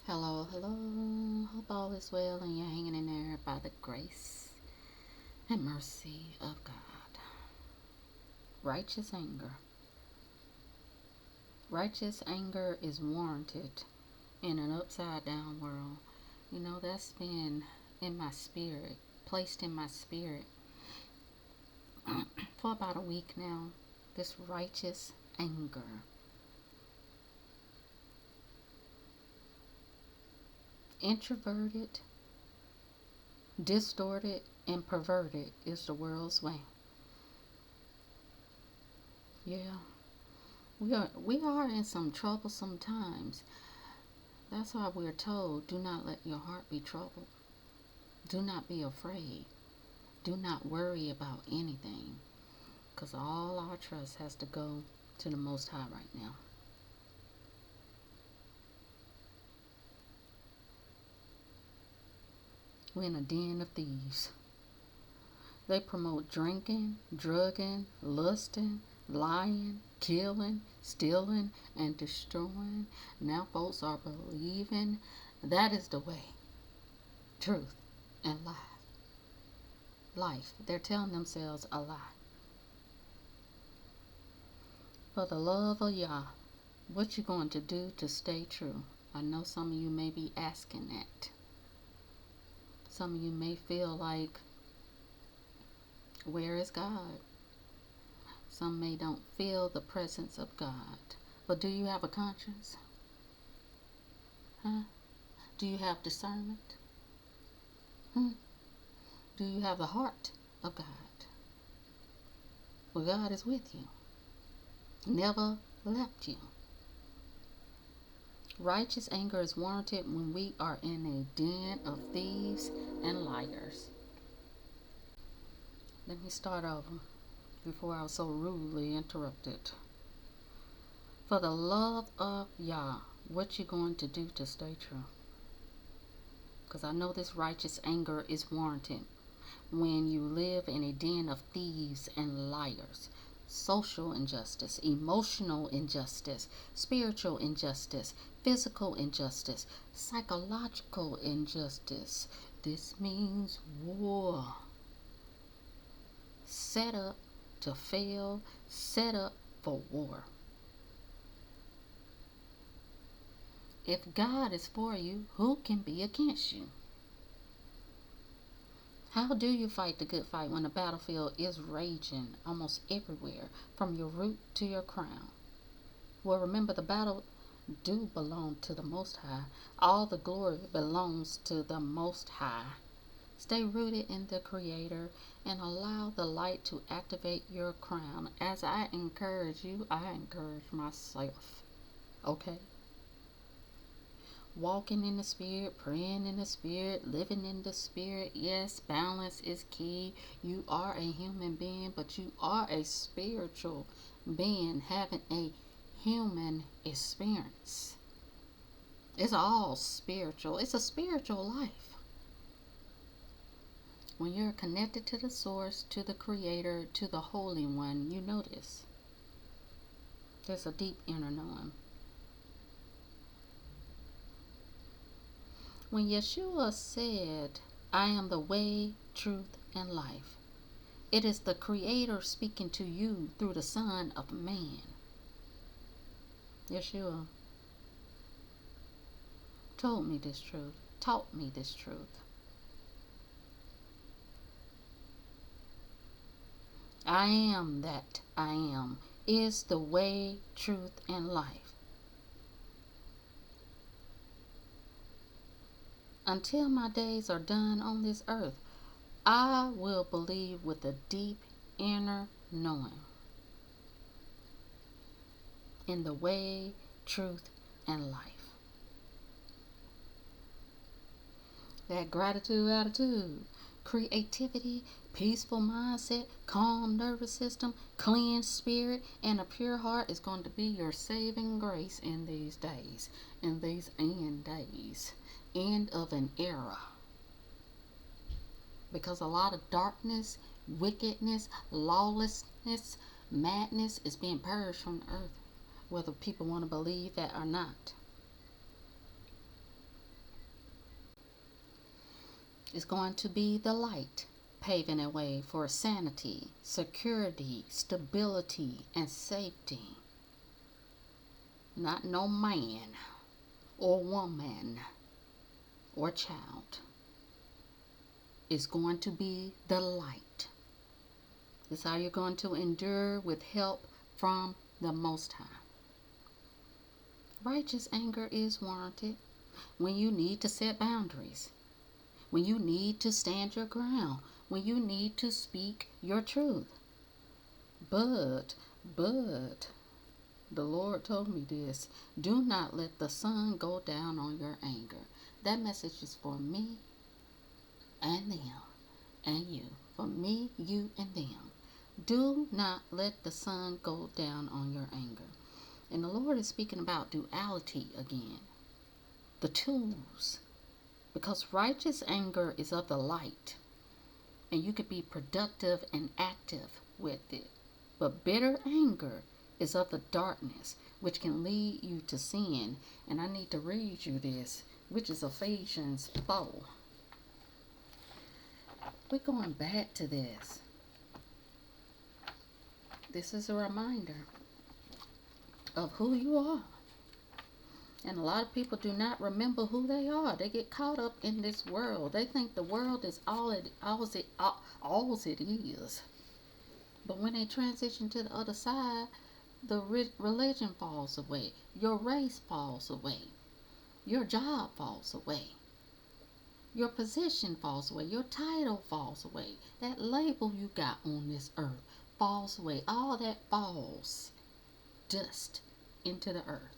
Hello, hello. Hope all is well and you're hanging in there by the grace and mercy of God. Righteous anger. Righteous anger is warranted in an upside down world. That's been in my spirit, placed in my spirit for about a week now. This righteous anger. Introverted, distorted, and perverted is the world's way. Yeah, we are in some troublesome times. That's why we're told, do not let your heart be troubled. Do not be afraid. Do not worry about anything. Because all our trust has to go to the Most High right now. We're in a den of thieves. They promote drinking, drugging, lusting, lying, killing, stealing, and destroying. Now folks are believing that is the way, truth, and life. They're telling themselves a lie. For the love of Yah, what you going to do to stay true? I know some of you may be asking that. Some of you may feel like, where is God? Some may don't feel the presence of God. But do you have a conscience? Huh? Do you have discernment? Do you have the heart of God? Well, God is with you. Never left you. Righteous anger is warranted when we are in a den of thieves and liars. Let me start over before I was so rudely interrupted. For the love of Yah, what you going to do to stay true? Because I know this righteous anger is warranted when you live in a den of thieves and liars. Social injustice, emotional injustice, spiritual injustice, physical injustice, psychological injustice. This means war. Set up to fail, set up for war. If God is for you, who can be against you? How do you fight the good fight when the battlefield is raging almost everywhere, from your root to your crown? Well, remember, the battle do belong to the Most High. All the glory belongs to the Most High. Stay rooted in the Creator and allow the light to activate your crown. As I encourage you, I encourage myself. Okay? Walking in the Spirit, praying in the Spirit, living in the Spirit. Yes, balance is key. You are a human being, but you are a spiritual being having a human experience. It's all spiritual. It's a spiritual life. When you're connected to the Source, to the Creator, to the Holy One, you know this. There's a deep inner knowing. When Yeshua said, I am the way, truth, and life, it is the Creator speaking to you through the Son of Man. Yeshua told me this truth, taught me this truth. I am that I am is the way, truth, and life. Until my days are done on this earth, I will believe with a deep inner knowing in the way, truth, and life. That gratitude attitude, creativity, peaceful mindset, calm nervous system, clean spirit, and a pure heart is going to be your saving grace in these days, in these end days. End of an era. Because a lot of darkness, wickedness, lawlessness, madness is being purged from the earth, whether people want to believe that or not. It's going to be the light, paving a way for sanity, security, stability, and safety. Not no man or woman or child. It's going to be the light. This is how you're going to endure with help from the Most High. Righteous anger is warranted when you need to set boundaries, when you need to stand your ground, when you need to speak your truth. But, the Lord told me this: do not let the sun go down on your anger. That message is for me and them and you. For me, you, and them. Do not let the sun go down on your anger. And the Lord is speaking about duality again. The tools. Because righteous anger is of the light. And you can be productive and active with it. But bitter anger is of the darkness, which can lead you to sin. And I need to read you this, which is Ephesians 4. We're going back to this. This is a reminder of who you are. And a lot of people do not remember who they are. They get caught up in this world. They think the world is all it is. But when they transition to the other side, the religion falls away. Your race falls away. Your job falls away. Your position falls away. Your title falls away. That label you got on this earth falls away. All that falls dust into the earth.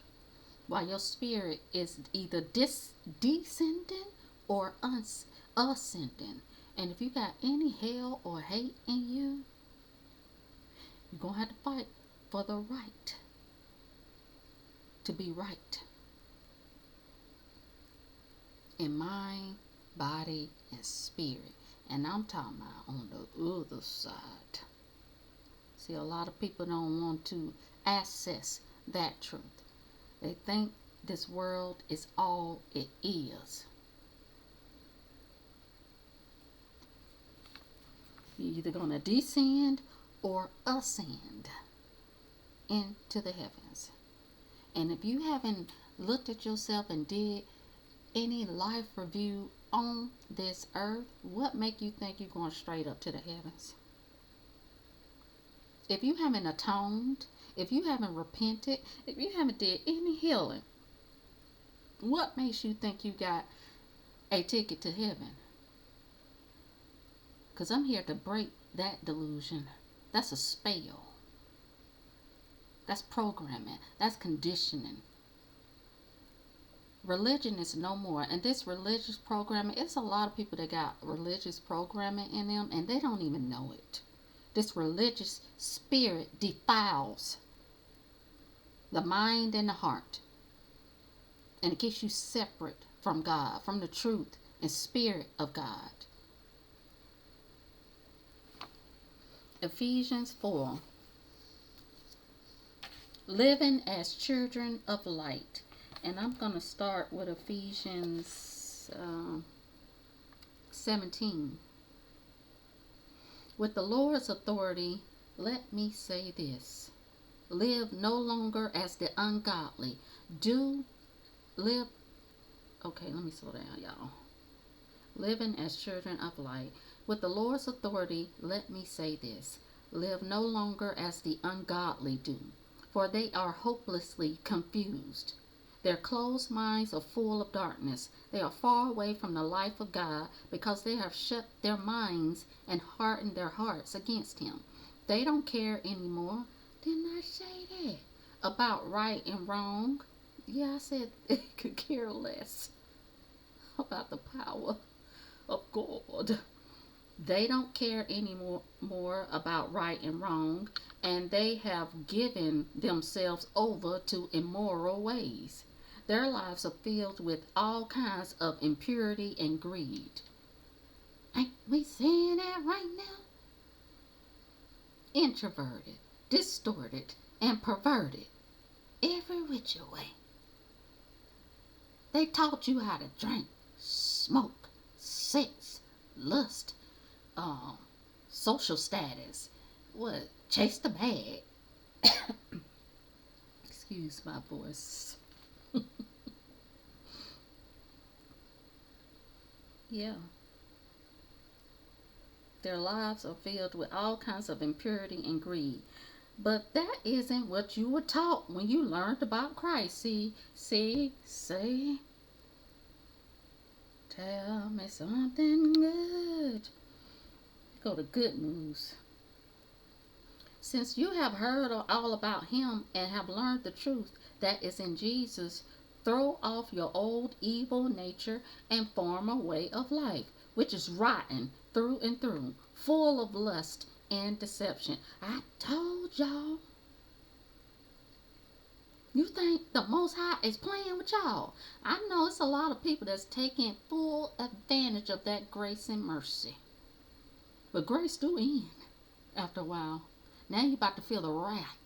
While your spirit is either descending or ascending. And if you got any hell or hate in you, you're going to have to fight for the right to be right in mind, body, and spirit. And I'm talking about on the other side. See, a lot of people don't want to access that truth. They think this world is all it is. You're either going to descend or ascend into the heavens. And if you haven't looked at yourself and did any life review on this earth, what make you think you're going straight up to the heavens? If you haven't atoned, if you haven't repented, if you haven't did any healing, what makes you think you got a ticket to heaven? Because I'm here to break that delusion. That's a spell. That's programming. That's conditioning. Religion is no more. And this religious programming, it's a lot of people that got religious programming in them and they don't even know it. This religious spirit defiles the mind and the heart. And it keeps you separate from God, from the truth and spirit of God. Ephesians 4. Living as children of light. And I'm going to start with Ephesians 17. With the Lord's authority, let me say this. Live no longer as the ungodly. Let me slow down, y'all. Living as children of light. With the Lord's authority, let me say this. Live no longer as the ungodly do, for they are hopelessly confused. Their closed minds are full of darkness. They are far away from the life of God because they have shut their minds and hardened their hearts against Him. They don't care anymore. Didn't I say that? About right and wrong. Yeah, I said they could care less about the power of God. They don't care anymore about right and wrong, and they have given themselves over to immoral ways. Their lives are filled with all kinds of impurity and greed. Ain't we saying that right now? Introverted, distorted, and perverted. Every which way. They taught you how to drink, smoke, sex, lust, um, social status, what, chase the bag. Excuse my voice. Yeah, their lives are filled with all kinds of impurity and greed. But that isn't what you were taught when you learned about Christ. See. Tell me something good. Go to good news. Since you have heard all about him and have learned the truth that is in Jesus, throw off your old evil nature and form a way of life, which is rotten through and through, full of lust and deception. I told y'all. You think the Most High is playing with y'all? I know it's a lot of people that's taking full advantage of that grace and mercy. But grace do end after a while. Now you about to feel the wrath,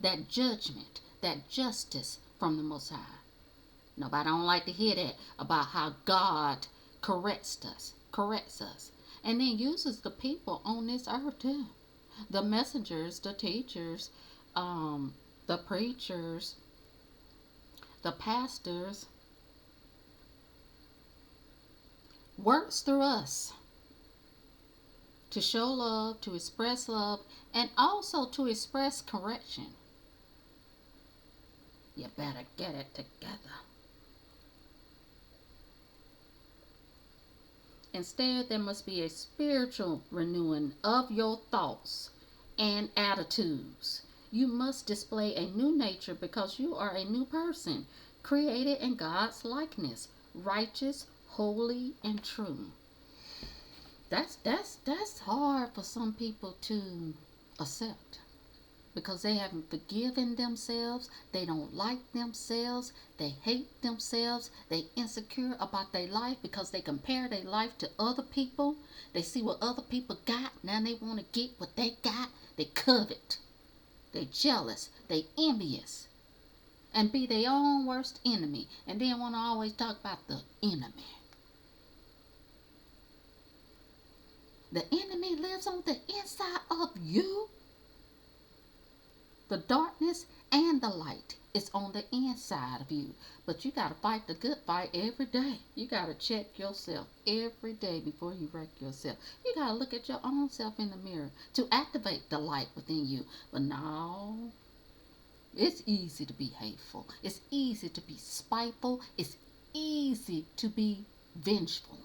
that judgment, that justice from the Most High. Nobody don't like to hear that about how God corrects us, and then uses the people on this earth too. The messengers, the teachers, the preachers, the pastors, works through us to show love, to express love, and also to express correction. You better get it together. Instead, there must be a spiritual renewing of your thoughts and attitudes. You must display a new nature because you are a new person, created in God's likeness, righteous, holy, and true. That's hard for some people to accept because they haven't forgiven themselves, they don't like themselves, they hate themselves, they insecure about their life because they compare their life to other people. They see what other people got, now they want to get what they got. They covet, they jealous, they envious, and be their own worst enemy, and then want to always talk about the enemy. The enemy lives on the inside of you. The darkness and the light is on the inside of you. But you got to fight the good fight every day. You got to check yourself every day before you wreck yourself. You got to look at your own self in the mirror to activate the light within you. But no, it's easy to be hateful. It's easy to be spiteful. It's easy to be vengeful.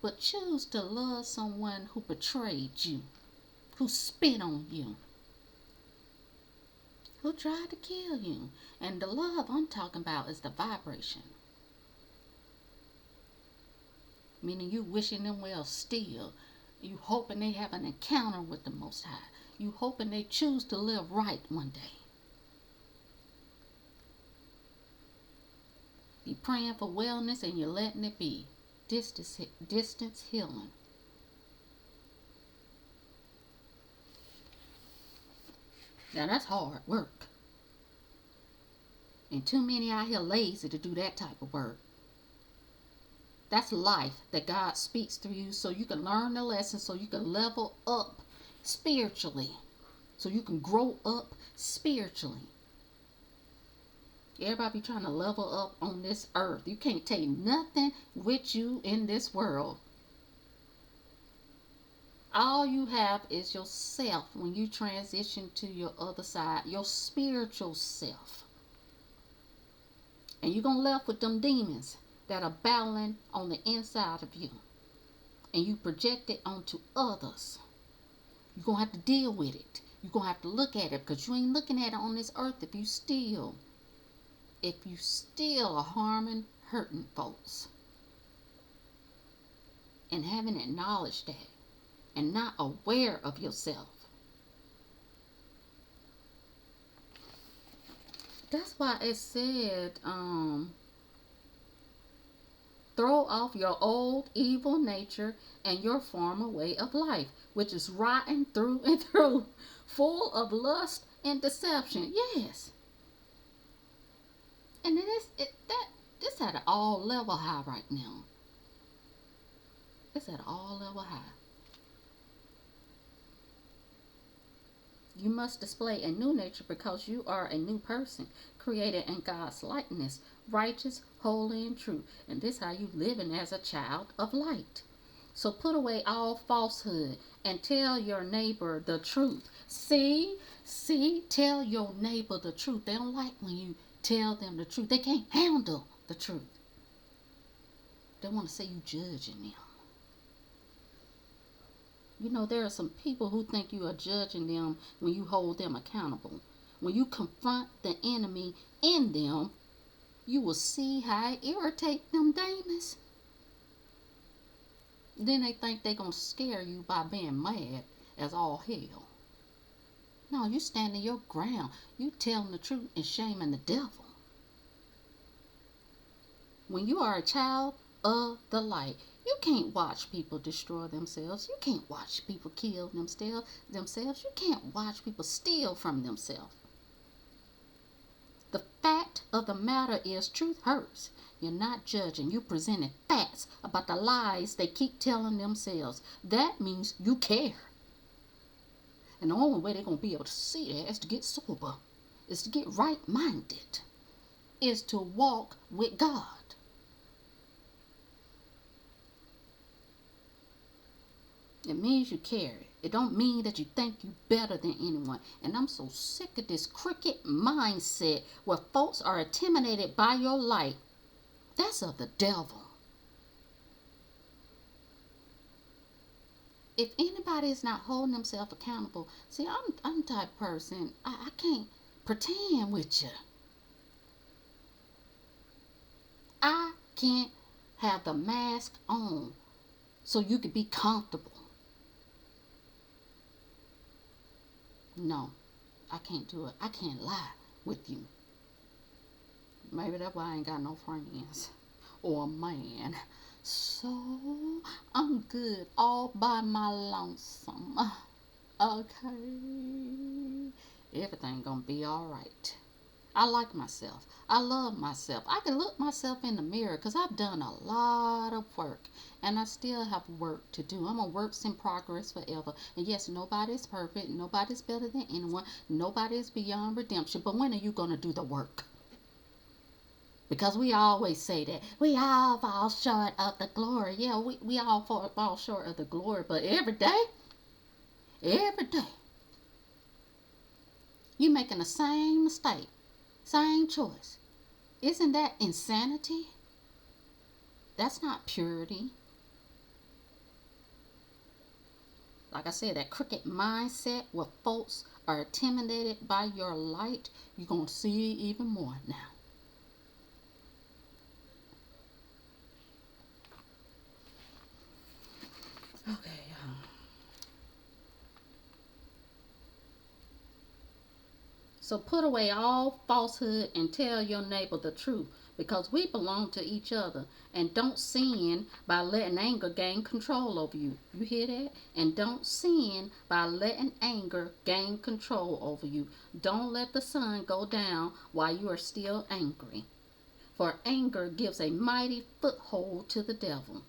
But choose to love someone who betrayed you, who spit on you, who tried to kill you. And the love I'm talking about is the vibration. Meaning you wishing them well still. You hoping they have an encounter with the Most High. You hoping they choose to live right one day. You praying for wellness and you're letting it be. Distance healing. Now that's hard work. And too many out here lazy to do that type of work. That's life that God speaks through you so you can learn the lesson, so you can level up spiritually, so you can grow up spiritually. Everybody be trying to level up on this earth. You can't take nothing with you in this world. All you have is yourself when you transition to your other side, your spiritual self. And you're going to left with them demons that are battling on the inside of you. And you project it onto others. You're going to have to deal with it. You're going to have to look at it because you ain't looking at it on this earth if you still are harming, hurting folks. And haven't acknowledged that. And not aware of yourself. That's why it said, throw off your old evil nature and your former way of life, which is rotten through and through, full of lust and deception. Yes. And this at an all level high right now. It's at an all level high. You must display a new nature because you are a new person, created in God's likeness, righteous, holy, and true. And this how you living as a child of light. So put away all falsehood and tell your neighbor the truth. See, tell your neighbor the truth. They don't like when you tell them the truth. They can't handle the truth. They want to say you judging them. You know, there are some people who think you are judging them when you hold them accountable. When you confront the enemy in them, you will see how it irritates them demons. Then they think they're going to scare you by being mad as all hell. No, you standing your ground. You telling the truth and shaming the devil. When you are a child of the light, you can't watch people destroy themselves. You can't watch people kill themselves. You can't watch people steal from themselves. The fact of the matter is truth hurts. You're not judging. You're presenting facts about the lies they keep telling themselves. That means you care. And the only way they're going to be able to see that is to get sober, is to get right-minded, is to walk with God. It means you care. It don't mean that you think you better than anyone. And I'm so sick of this cricket mindset where folks are intimidated by your light. That's of the devil. If anybody is not holding themselves accountable, see, I'm the type of person, I can't pretend with you. I can't have the mask on so you can be comfortable. No, I can't do it. I can't lie with you. Maybe that's why I ain't got no friends or a man. So I'm good all by my lonesome. Okay. Everything gonna be alright. I like myself. I love myself. I can look myself in the mirror because I've done a lot of work and I still have work to do. I'm a works in progress forever. And yes, nobody's perfect. Nobody's better than anyone. Nobody's beyond redemption. But when are you going to do the work? Because we always say that. We all fall short of the glory. Yeah, we all fall short of the glory. But every day, you're making the same mistake. Same choice. Isn't that insanity? That's not purity. Like I said, that crooked mindset where folks are intimidated by your light, you're going to see even more now. Okay. So put away all falsehood and tell your neighbor the truth, because we belong to each other. And don't sin by letting anger gain control over you. You hear that? And don't sin by letting anger gain control over you. Don't let the sun go down while you are still angry. For anger gives a mighty foothold to the devil.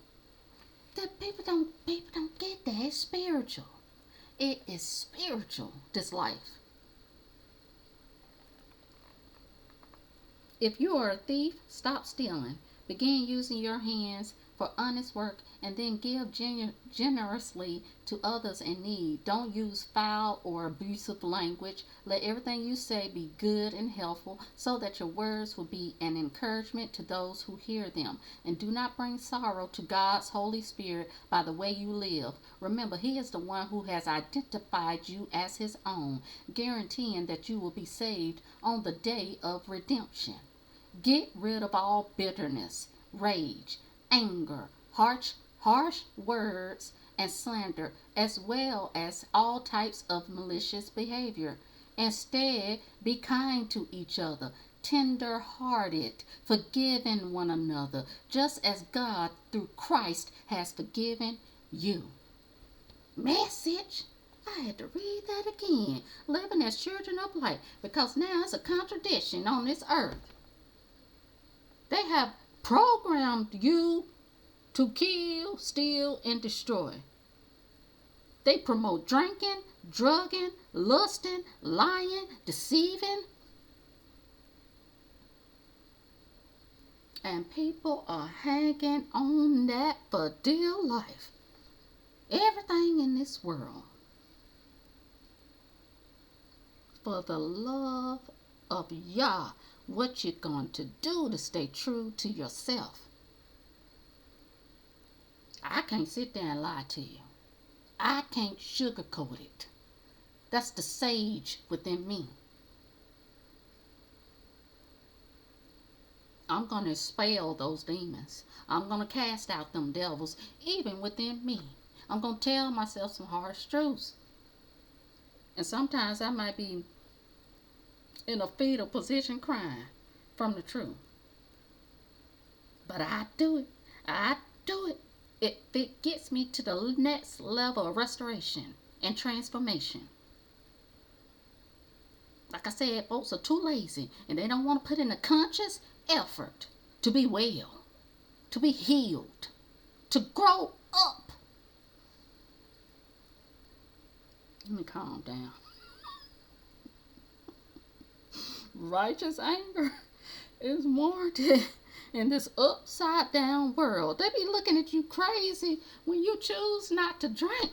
That people don't get that. It's spiritual. It is spiritual, this life. If you are a thief, stop stealing. Begin using your hands for honest work and then give generously to others in need. Don't use foul or abusive language. Let everything you say be good and helpful so that your words will be an encouragement to those who hear them. And do not bring sorrow to God's Holy Spirit by the way you live. Remember, He is the one who has identified you as His own, guaranteeing that you will be saved on the day of redemption. Get rid of all bitterness, rage, anger, harsh words, and slander, as well as all types of malicious behavior. Instead, be kind to each other, tender-hearted, forgiving one another, just as God, through Christ, has forgiven you. Message? I had to read that again. Living as children of light, because now it's a contradiction on this earth. They have programmed you to kill, steal, and destroy. They promote drinking, drugging, lusting, lying, deceiving. And people are hanging on that for dear life. Everything in this world. For the love of Yah, what you going to do to stay true to yourself? I can't sit there and lie to you. I can't sugarcoat it. That's the sage within me. I'm going to expel those demons. I'm going to cast out them devils even within me. I'm going to tell myself some harsh truths. And sometimes I might be in a fetal position crying from the truth. But I do it. I do it. It gets me to the next level of restoration and transformation. Like I said, folks are too lazy and they don't want to put in a conscious effort to be well, to be healed, to grow up. Let me calm down. Righteous anger is warranted in this upside down world. They be looking at you crazy when you choose not to drink,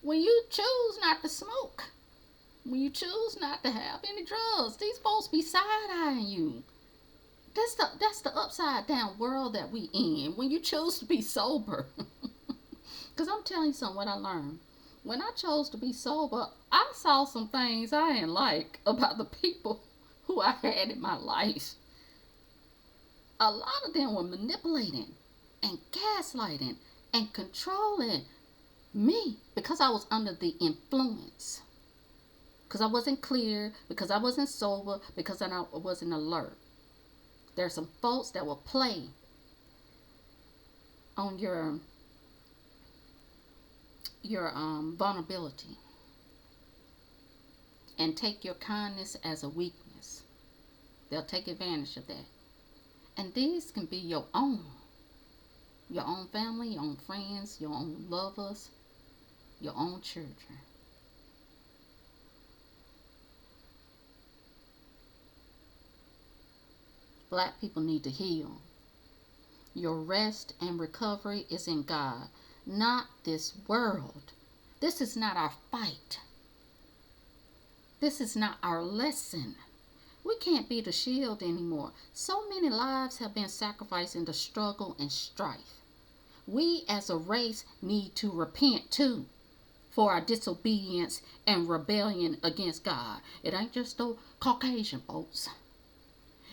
when you choose not to smoke, when you choose not to have any drugs. These folks be side-eyeing you. That's the upside down world that we in when you choose to be sober. Because I'm telling you something, what I learned. When I chose to be sober, I saw some things I didn't like about the people who I had in my life. A lot of them were manipulating and gaslighting and controlling me because I was under the influence. Because I wasn't clear, because I wasn't sober, because I wasn't alert. There's some folks that will play on your vulnerability and take your kindness as a weakness. They'll take advantage of that. And these can be your own family, your own friends, your own lovers, your own children. Black people need to heal. Your rest and recovery is in God, not this world. This is not our fight. This is not our lesson. We can't be the shield anymore. So many lives have been sacrificed in the struggle and strife. We as a race need to repent too for our disobedience and rebellion against God. It ain't just the Caucasian folks.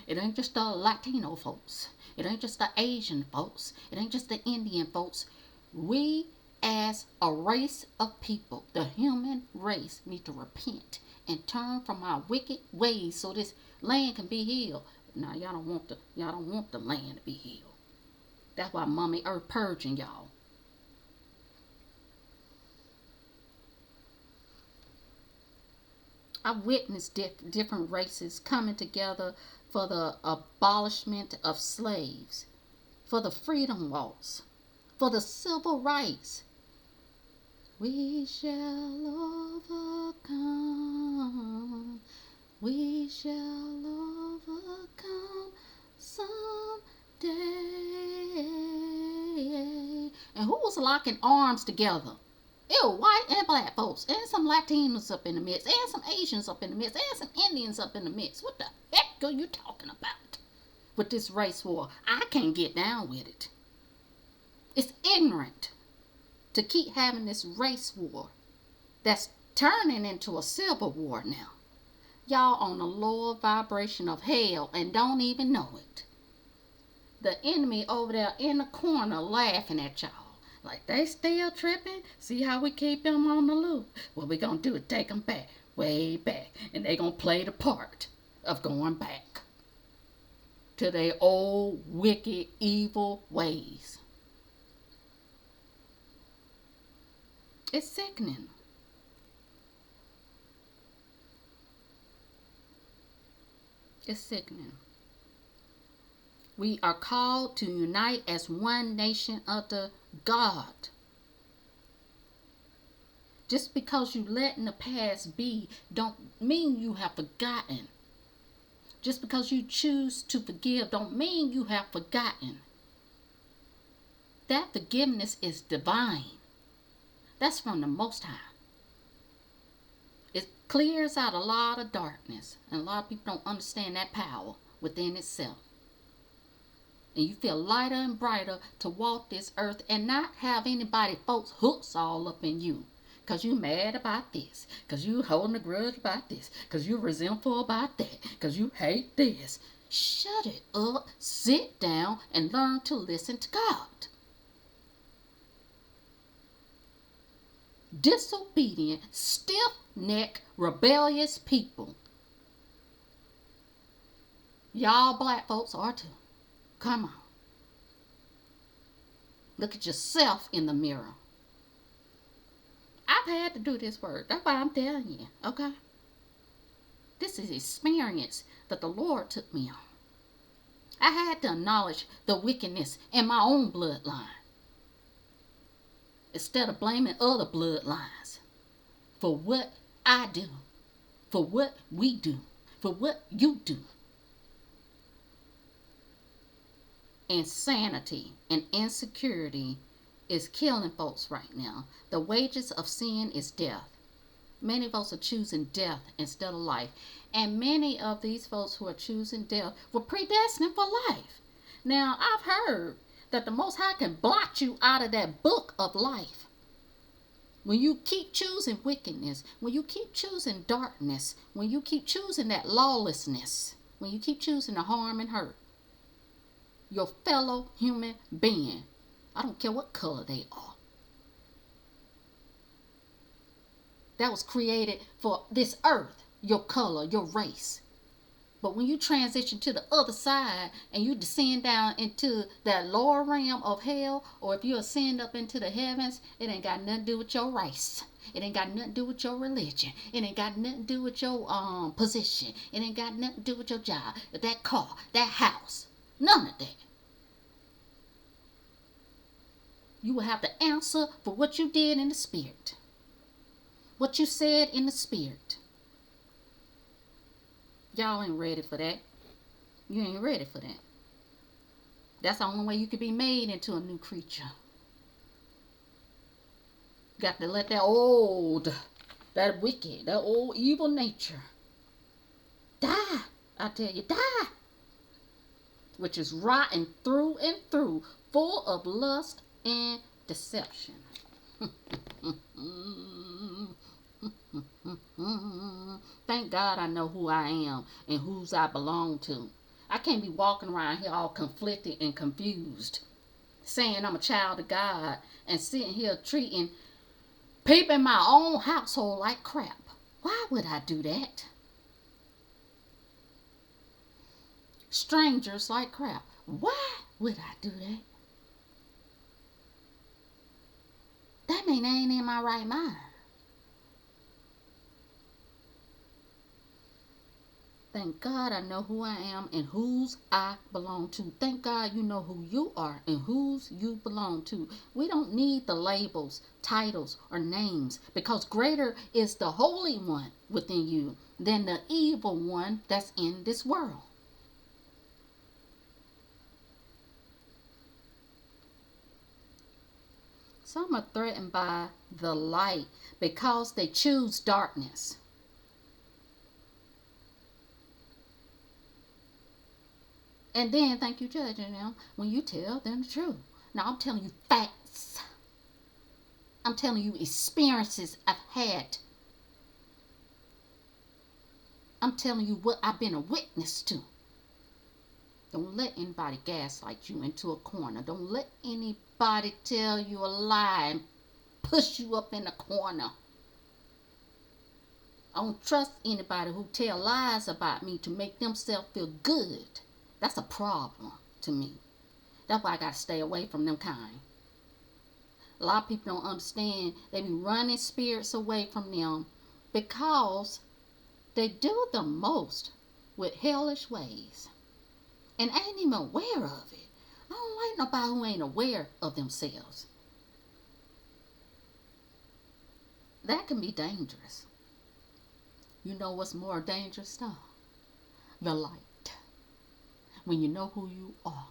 It ain't just the Latino folks. It ain't just the Asian folks. It ain't just the Indian folks. We as a race of people, the human race, need to repent and turn from our wicked ways so this land can be healed. Now y'all don't want the land to be healed. That's why Mommy Earth purging y'all. I've witnessed different races coming together for the abolishment of slaves, for the freedom waltz, for the civil rights. We shall overcome. We shall overcome someday. And who was locking arms together? It was white and black folks, and some Latinos up in the midst, and some Asians up in the midst, and some Indians up in the midst. What the heck are you talking about with this race war? I can't get down with it. It's ignorant to keep having this race war that's turning into a civil war now. Y'all on the lower vibration of hell and don't even know it. The enemy over there in the corner laughing at y'all. Like they still tripping. See how we keep them on the loop? What we gonna do is take them back, way back. And they gonna play the part of going back to their old, wicked, evil ways. It's sickening. It's sickening. We are called to unite as one nation under God. Just because you letting the past be don't mean you have forgotten. Just because you choose to forgive don't mean you have forgotten. That forgiveness is divine. That's from the Most High. It clears out a lot of darkness, and a lot of people don't understand that power within itself. And you feel lighter and brighter to walk this earth and not have anybody folks hooks all up in you. Because you mad about this. Because you holding a grudge about this. Because you resentful about that. Because you hate this. Shut it up. Sit down and learn to listen to God. Disobedient, stiff-necked, rebellious people. Y'all black folks are too. Come on. Look at yourself in the mirror. I've had to do this work. That's why I'm telling you, okay? This is experience that the Lord took me on. I had to acknowledge the wickedness in my own bloodline instead of blaming other bloodlines for what I do, for what we do, for what you do. Insanity and insecurity is killing folks right now. The wages of sin is death. Many folks are choosing death instead of life. And many of these folks who are choosing death were predestined for life. Now, I've heard that the Most High can blot you out of that book of life. When you keep choosing wickedness, when you keep choosing darkness, when you keep choosing that lawlessness, when you keep choosing the harm and hurt, your fellow human being, I don't care what color they are, that was created for this earth, your color, your race. But when you transition to the other side and you descend down into that lower realm of hell, or if you ascend up into the heavens, it ain't got nothing to do with your race. It ain't got nothing to do with your religion. It ain't got nothing to do with your position. It ain't got nothing to do with your job, that car, that house. None of that. You will have to answer for what you did in the spirit. What you said in the spirit. Y'all ain't ready for that. You ain't ready for that. That's the only way you can be made into a new creature. Got to let that wicked, that old evil nature die. I tell you, die. Which is rotten through and through, full of lust and deception. Thank God I know who I am and whose I belong to. I can't be walking around here all conflicted and confused, saying I'm a child of God and sitting here treating people in my own household like crap. Why would I do that? Strangers like crap. Why would I do that? That mean I ain't in my right mind. Thank God I know who I am and whose I belong to. Thank God you know who you are and whose you belong to. We don't need the labels, titles, or names, because greater is the Holy One within you than the evil one that's in this world. Some are threatened by the light because they choose darkness. And then think you judging them when you tell them the truth. Now I'm telling you facts. I'm telling you experiences I've had. I'm telling you what I've been a witness to. Don't let anybody gaslight you into a corner. Don't let anybody tell you a lie and push you up in a corner. I don't trust anybody who tell lies about me to make themselves feel good. That's a problem to me. That's why I got to stay away from them kind. A lot of people don't understand. They be running spirits away from them because they do the most with hellish ways. and ain't even aware of it. I don't like nobody who ain't aware of themselves. That can be dangerous. You know what's more dangerous though? The light. When you know who you are.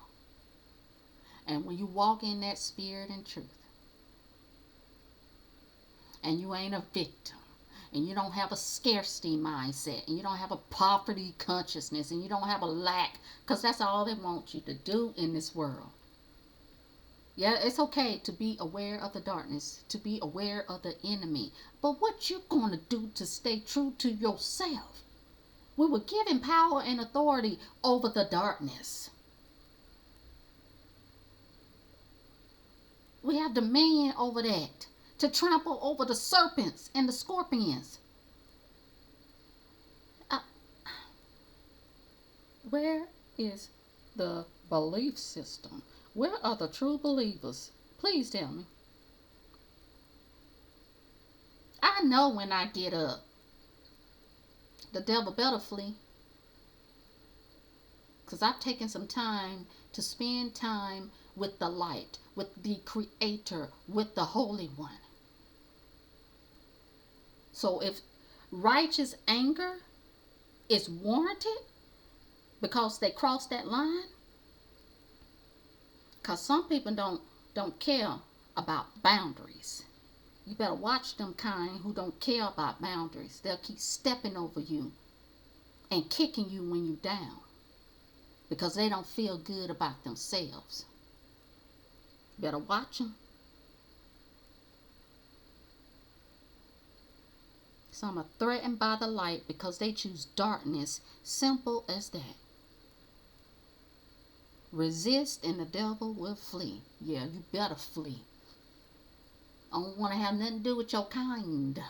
And when you walk in that spirit and truth. And you ain't a victim. And you don't have a scarcity mindset. And you don't have a poverty consciousness. And you don't have a lack. Because that's all they want you to do in this world. Yeah, it's okay to be aware of the darkness, to be aware of the enemy. But what you going to do to stay true to yourself? We were given power and authority over the darkness. We have dominion over that, to trample over the serpents and the scorpions. Where is the belief system? Where are the true believers? Please tell me. I know when I get up, the devil better flee. Because I've taken some time to spend time with the light, with the Creator, with the Holy One. So if righteous anger is warranted because they crossed that line, because some people don't care about boundaries. You better watch them kind who don't care about boundaries. They'll keep stepping over you and kicking you when you're down because they don't feel good about themselves. Better watch them. Some are threatened by the light because they choose darkness. Simple as that. Resist and the devil will flee. Yeah, you better flee. I don't want to have nothing to do with your kind.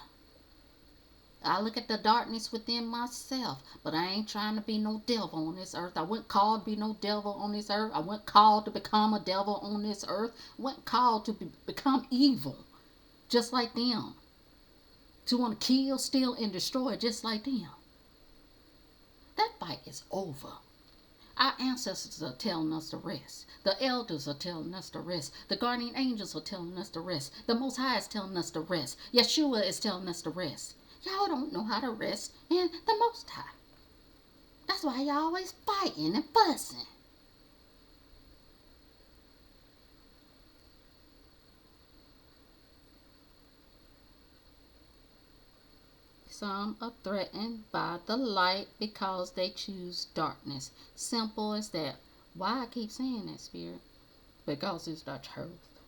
I look at the darkness within myself, but I ain't trying to be no devil on this earth. I wasn't called to be no devil on this earth. I wasn't called to become a devil on this earth. I wasn't called to become evil, just like them. To want to kill, steal, and destroy just like them. That fight is over. Our ancestors are telling us to rest. The elders are telling us to rest. The guardian angels are telling us to rest. The Most High is telling us to rest. Yeshua is telling us to rest. Y'all don't know how to rest in the Most High. That's why y'all always fighting and fussing. Some are threatened by the light because they choose darkness. Simple as that. Why I keep saying that, Spirit? Because it's the truth.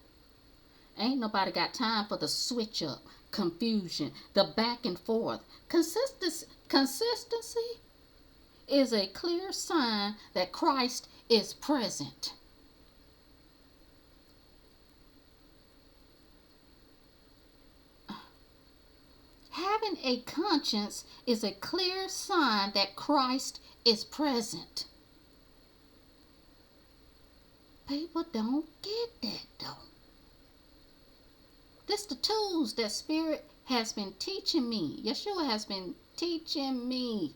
Ain't nobody got time for the switch up, confusion, the back and forth. Consistency is a clear sign that Christ is present. Having a conscience is a clear sign that Christ is present. People don't get that though. This the tools that Spirit has been teaching me. Yeshua has been teaching me.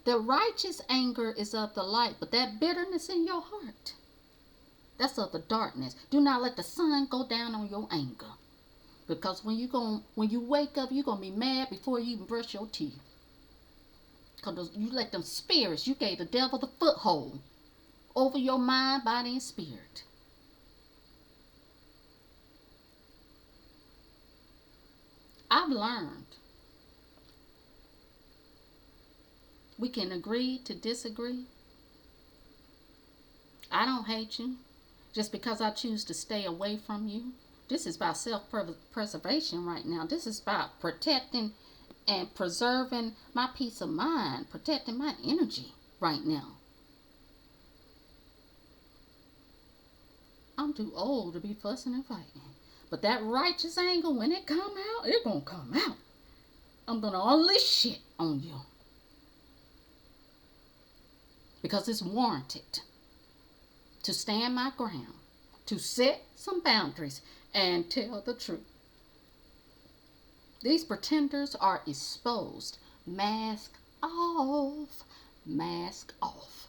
The righteous anger is of the light, but that bitterness in your heart, that's of the darkness. Do not let the sun go down on your anger. Because when you wake up, you're going to be mad before you even brush your teeth. Because you let them spirits, you gave the devil the foothold over your mind, body, and spirit. I've learned we can agree to disagree. I don't hate you just because I choose to stay away from you. This is about self-preservation right now. This is about protecting and preserving my peace of mind, protecting my energy right now. I'm too old to be fussing and fighting. But that righteous anger, when it come out, it's going to come out. I'm going to unleash it on you. Because it's warranted to stand my ground, to set some boundaries, and tell the truth. These pretenders are exposed. Mask off. Mask off.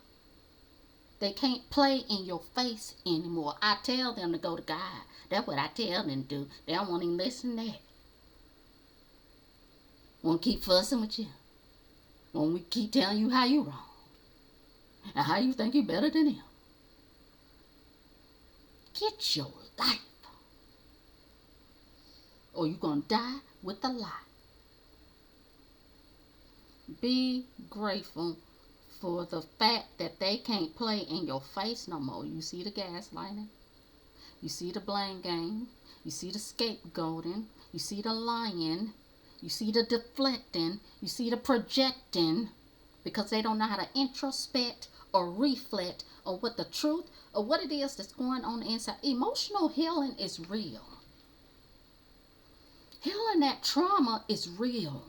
They can't play in your face anymore. I tell them to go to God. That's what I tell them to do. They don't want to even listen to that. Want to keep fussing with you. Want we keep telling you how you wrong. And how you think you better than them. Get your life. Or you're going to die with a lie. Be grateful for the fact that they can't play in your face no more. You see the gaslighting. You see the blame game. You see the scapegoating. You see the lying. You see the deflecting. You see the projecting. Because they don't know how to introspect or reflect on what the truth or what it is that's going on inside. Emotional healing is real. Healing that trauma is real.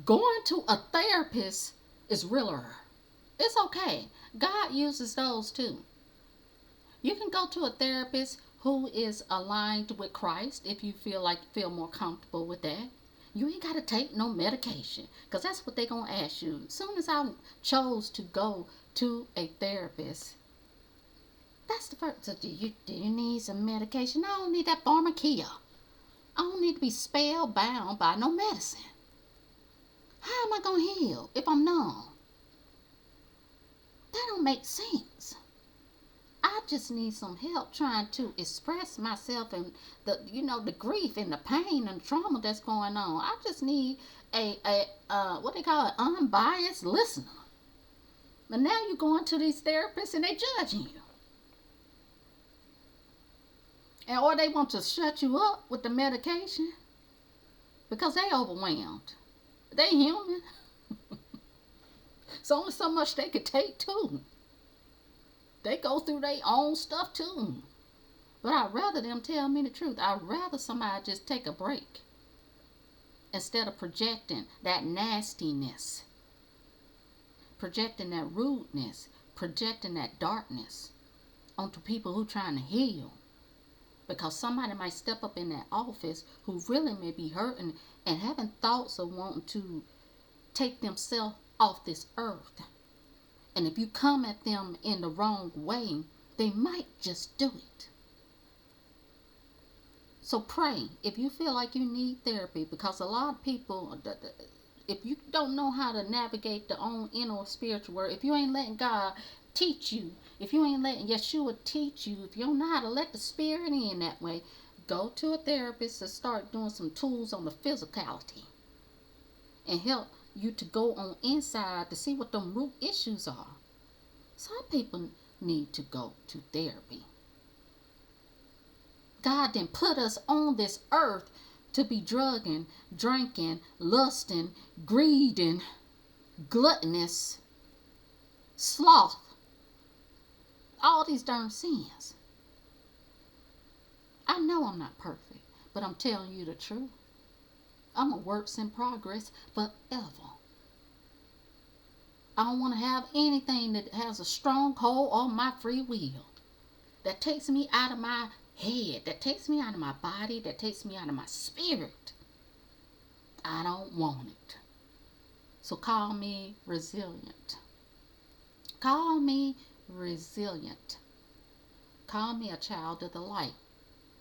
Going to a therapist is realer. It's okay. God uses those too. You can go to a therapist who is aligned with Christ if you feel more comfortable with that. You ain't got to take no medication because that's what they're going to ask you. As soon as I chose to go to a therapist, that's the first. So do you need some medication? I don't need that pharmacia. I don't need to be spellbound by no medicine. How am I going to heal if I'm numb? That don't make sense. I just need some help trying to express myself and the grief and the pain and the trauma that's going on. I just need a what they call it, unbiased listener. But now you're going to these therapists and they judging you. Or they want to shut you up with the medication because they overwhelmed. They human. It's only so much they could take too. They go through their own stuff too. But I'd rather them tell me the truth. I'd rather somebody just take a break instead of projecting that nastiness, projecting that rudeness, projecting that darkness onto people who trying to heal. Because somebody might step up in that office who really may be hurting and having thoughts of wanting to take themselves off this earth. And if you come at them in the wrong way, they might just do it. So pray if you feel like you need therapy, because a lot of people, if you don't know how to navigate the own inner spiritual world, if you ain't letting God teach you, if you ain't letting Yeshua teach you, if you don't know how to let the spirit in that way, go to a therapist and start doing some tools on the physicality and help you to go on inside to see what them root issues are. Some people need to go to therapy. God didn't put us on this earth to be drugging, drinking, lusting, greeding, gluttonous, sloth, all these darn sins. I know I'm not perfect, but I'm telling you the truth. I'm a works in progress forever. I don't want to have anything that has a stronghold on my free will, that takes me out of my head, that takes me out of my body, that takes me out of my spirit. I don't want it. So call me resilient. Call me resilient. Call me a child of the light.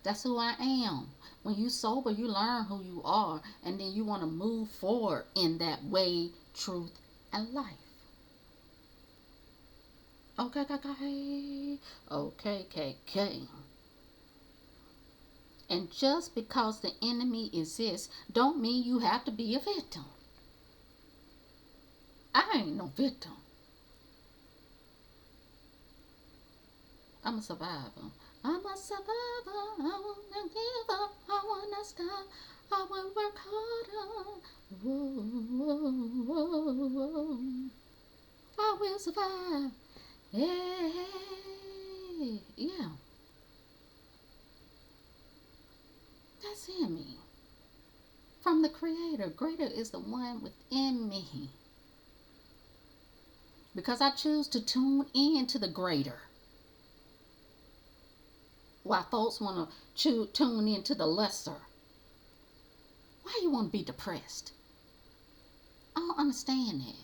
That's who I am. When you sober, you learn who you are, and then you want to move forward in that way, truth, and life. Okay. And just because the enemy exists, don't mean you have to be a victim. I ain't no victim. I'm a survivor. I'm a survivor. I won't give up. I won't stop. I will work harder. Whoa. I will survive. Hey, yeah. That's in me. From the Creator. Greater is the one within me. Because I choose to tune in to the greater. Why folks want to tune into the lesser. Why you want to be depressed? I don't understand that.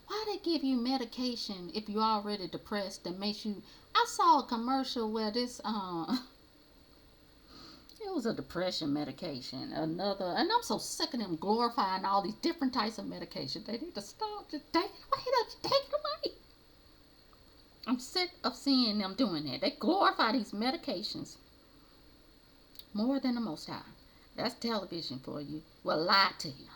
Why give you medication if you're already depressed that makes you. I saw a commercial where this it was a depression medication. Another, and I'm so sick of them glorifying all these different types of medication. They need to stop. Just take it away. Just take it away. I'm sick of seeing them doing that. They glorify these medications more than the Most High. That's television for you. Will lie to you.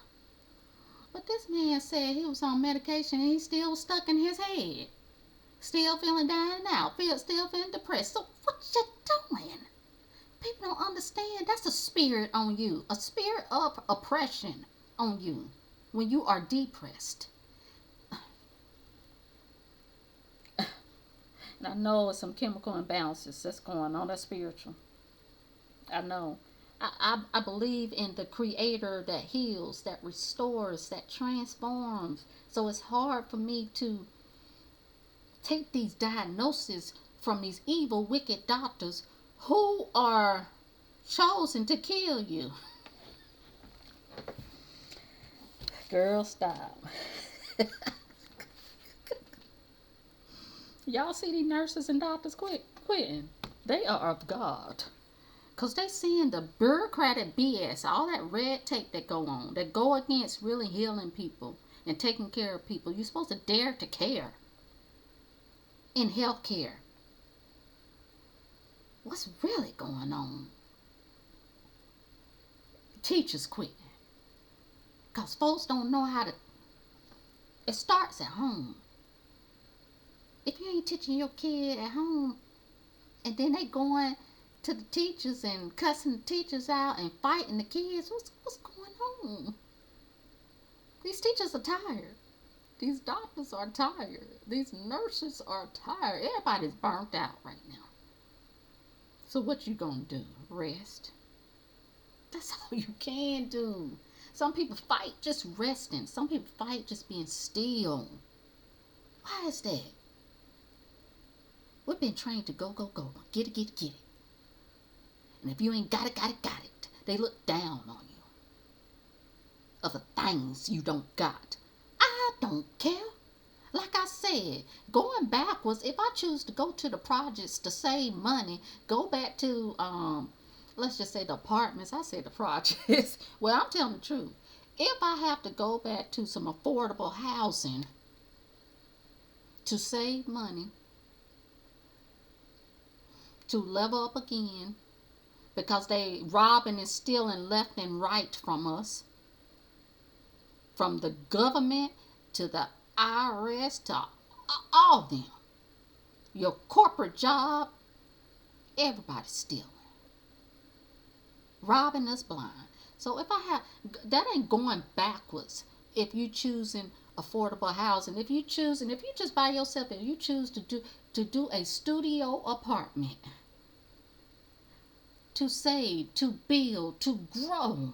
But this man said he was on medication and he still was stuck in his head. Still feeling down and out. Still feeling depressed. So what you doing? People don't understand. That's a spirit on you. A spirit of oppression on you when you are depressed. And I know it's some chemical imbalances that's going on. That's spiritual. I know. I believe in the creator that heals, that restores, that transforms. So it's hard for me to take these diagnoses from these evil, wicked doctors who are chosen to kill you. Girl, stop. Y'all see these nurses and doctors quitting. They are of God. Because they seeing the bureaucratic BS, all that red tape that go against really healing people and taking care of people. You're supposed to dare to care in healthcare. What's really going on? Teachers quitting. Because folks don't know how to. It starts at home. If you ain't teaching your kid at home, and then they going to the teachers and cussing the teachers out and fighting the kids, what's going on? These teachers are tired. These doctors are tired. These nurses are tired. Everybody's burnt out right now. So what you gonna do? Rest? That's all you can do. Some people fight just resting. Some people fight just being still. Why is that? We've been trained to go. Get it. And if you ain't got it, they look down on you. Of the things you don't got. I don't care. Like I said, going backwards, if I choose to go to the projects to save money, go back to, let's just say the apartments. I say the projects. Well, I'm telling the truth. If I have to go back to some affordable housing to save money, to level up again, because they robbing and stealing left and right from us, from the government to the IRS to all of them. Your corporate job, everybody's stealing, robbing us blind. So if I have, that ain't going backwards. If you choosing affordable housing, if you just by yourself and you choose to do a studio apartment, to save, to build, to grow.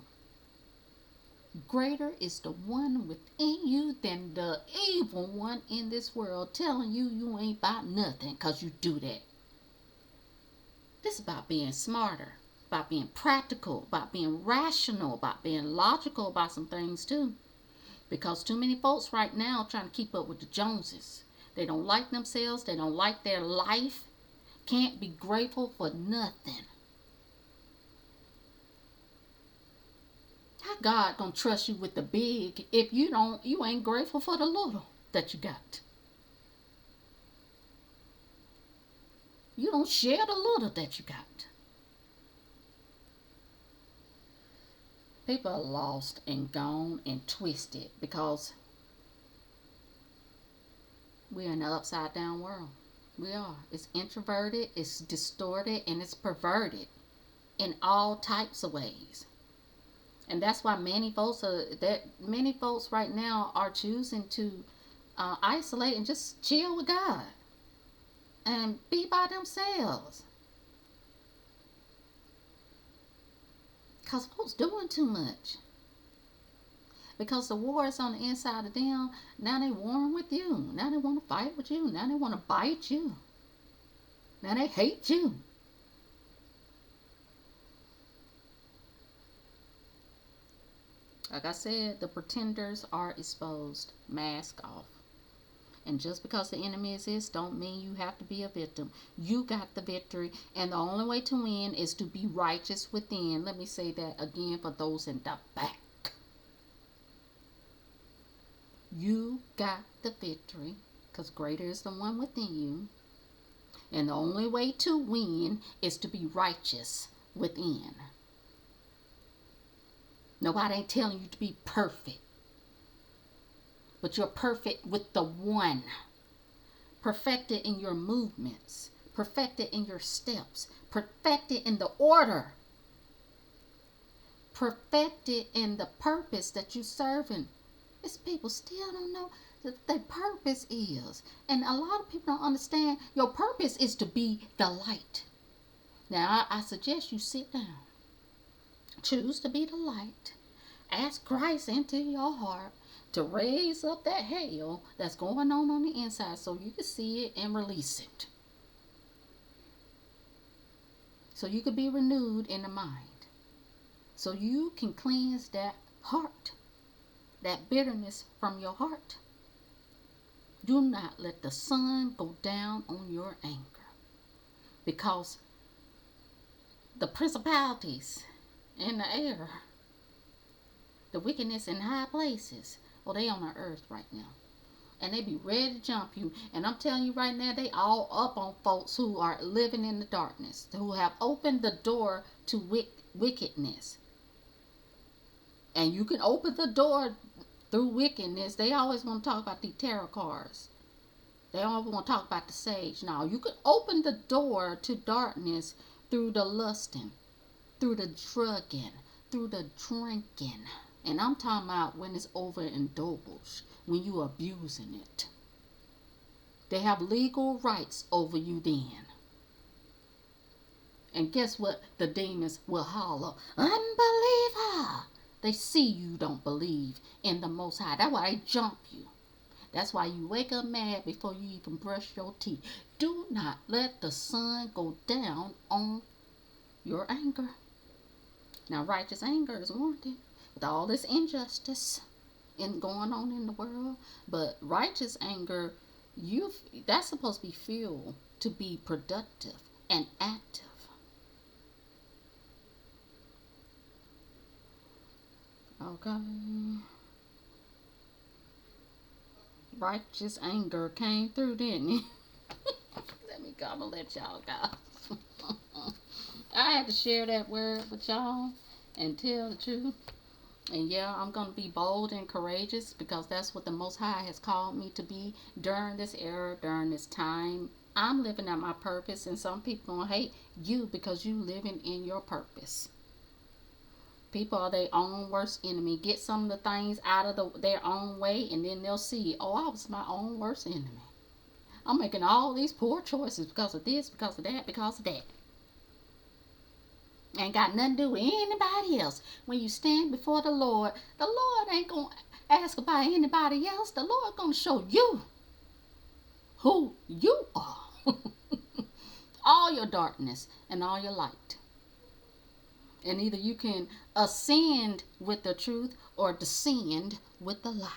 Greater is the one within you than the evil one in this world telling you ain't about nothing because you do that. This is about being smarter, about being practical, about being rational, about being logical about some things too. Because too many folks right now are trying to keep up with the Joneses. They don't like themselves. They don't like their life. Can't be grateful for nothing. How God gonna trust you with the big if you ain't grateful for the little that you got? You don't share the little that you got. People are lost and gone and twisted because we're in an upside down world. We are. It's introverted, it's distorted, and it's perverted in all types of ways. And that's why many folks right now are choosing to isolate and just chill with God and be by themselves. Because folks doing too much. Because the war is on the inside of them. Now they warring with you. Now they want to fight with you. Now they want to bite you. Now they hate you. Like I said, the pretenders are exposed. Mask off. And just because the enemy exists don't mean you have to be a victim. You got the victory, and the only way to win is to be righteous within. Let me say that again for those in the back. You got the victory because greater is the one within you. And the only way to win is to be righteous within. Nobody ain't telling you to be perfect. But you're perfect with the one. Perfected in your movements. Perfected in your steps. Perfected in the order. Perfected in the purpose that you're serving. It's people still don't know what their purpose is. And a lot of people don't understand your purpose is to be the light. Now, I suggest you sit down. Choose to be the light. Ask Christ into your heart to raise up that hell that's going on the inside so you can see it and release it. So you can be renewed in the mind. So you can cleanse that heart. That bitterness from your heart. Do not let the sun go down on your anger. Because the principalities in the air, the wickedness in high places, well, they on the earth right now. And they be ready to jump you. And I'm telling you right now, they all up on folks who are living in the darkness, who have opened the door to wickedness. And you can open the door through wickedness. They always want to talk about the tarot cards. They always want to talk about the sage. Now, you can open the door to darkness through the lusting, through the drugging, through the drinking. And I'm talking about when it's overindulged, when you abusing it. They have legal rights over you then. And guess what? The demons will holler, unbeliever. They see you don't believe in the Most High. That's why they jump you. That's why you wake up mad before you even brush your teeth. Do not let the sun go down on your anger. Now, righteous anger is warranted with all this injustice going on in the world. But righteous anger, that's supposed to be fuel to be productive and active. Okay. Righteous anger came through, didn't it? Let me come and let y'all go. I had to share that word with y'all and tell the truth. And yeah, I'm going to be bold and courageous because that's what the Most High has called me to be during this era, during this time. I'm living out my purpose, and some people going to hate you because you living in your purpose. People are their own worst enemy. Get some of the things out of their own way, and then they'll see, oh, I was my own worst enemy. I'm making all these poor choices because of this, because of that, because of that. Ain't got nothing to do with anybody else. When you stand before the Lord ain't going to ask about anybody else. The Lord going to show you who you are. All your darkness and all your light. And either you can ascend with the truth or descend with the lie.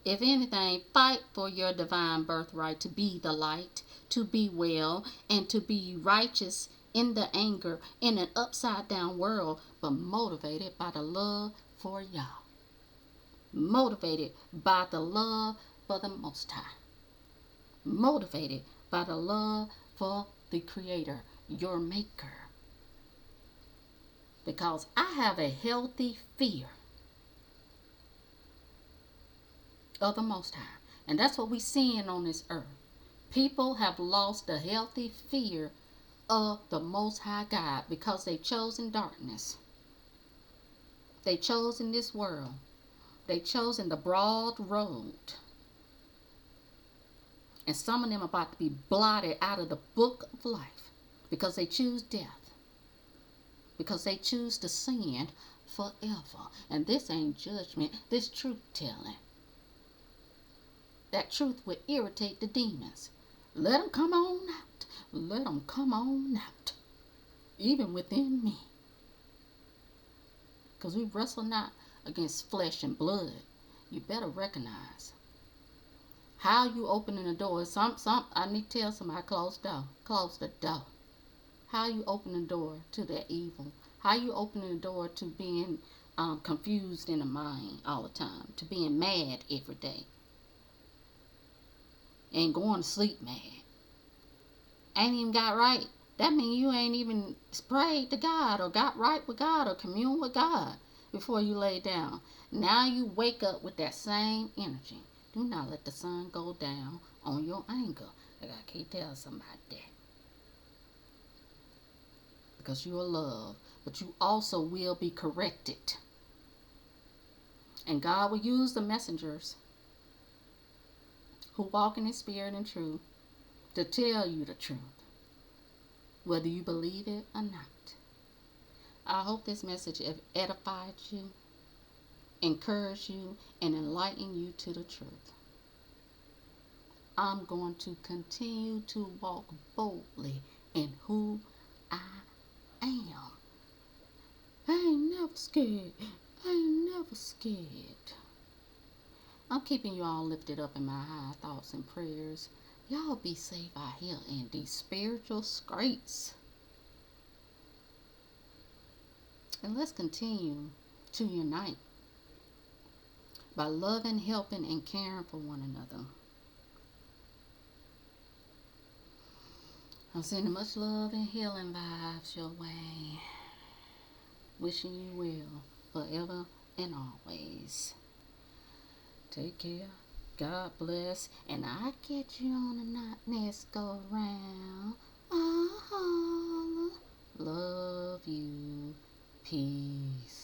If anything, fight for your divine birthright to be the light, to be well, and to be righteous in the anger in an upside down world, but motivated by the love for Yah. Motivated by the love for the Most High. Motivated by the love for the Creator, your Maker. Because I have a healthy fear of the Most High. And that's what we're seeing on this earth. People have lost the healthy fear of the Most High God because they've chosen darkness. They chosen this world. They chosen the broad road. And some of them are about to be blotted out of the book of life because they choose death. Because they choose to sin forever. And this ain't judgment, this truth telling. That truth will irritate the demons. Let them come on out. Let them come on out. Even within me. Because we wrestle not against flesh and blood. You better recognize how you opening the door. I need to tell somebody, close the door. Close the door. How you open the door to that evil? How you opening the door to being confused in the mind all the time, to being mad every day, and going to sleep mad? Ain't even got right. That means you ain't even prayed to God or got right with God or commune with God before you lay down. Now you wake up with that same energy. Do not let the sun go down on your anger. Like I can't tell somebody that. Because you are loved, but you also will be corrected. And God will use the messengers who walk in His spirit and truth to tell you the truth, whether you believe it or not. I hope this message edified you, encouraged you, and enlightened you to the truth. I'm going to continue to walk boldly in who I am. I ain't never scared. I ain't never scared. I'm keeping you all lifted up in my high thoughts and prayers. Y'all be safe out here in these spiritual streets. And let's continue to unite by loving, helping, and caring for one another. I'm sending much love and healing vibes your way. Wishing you well forever and always. Take care. God bless. And I'll get you on the next go round. Love you. Peace.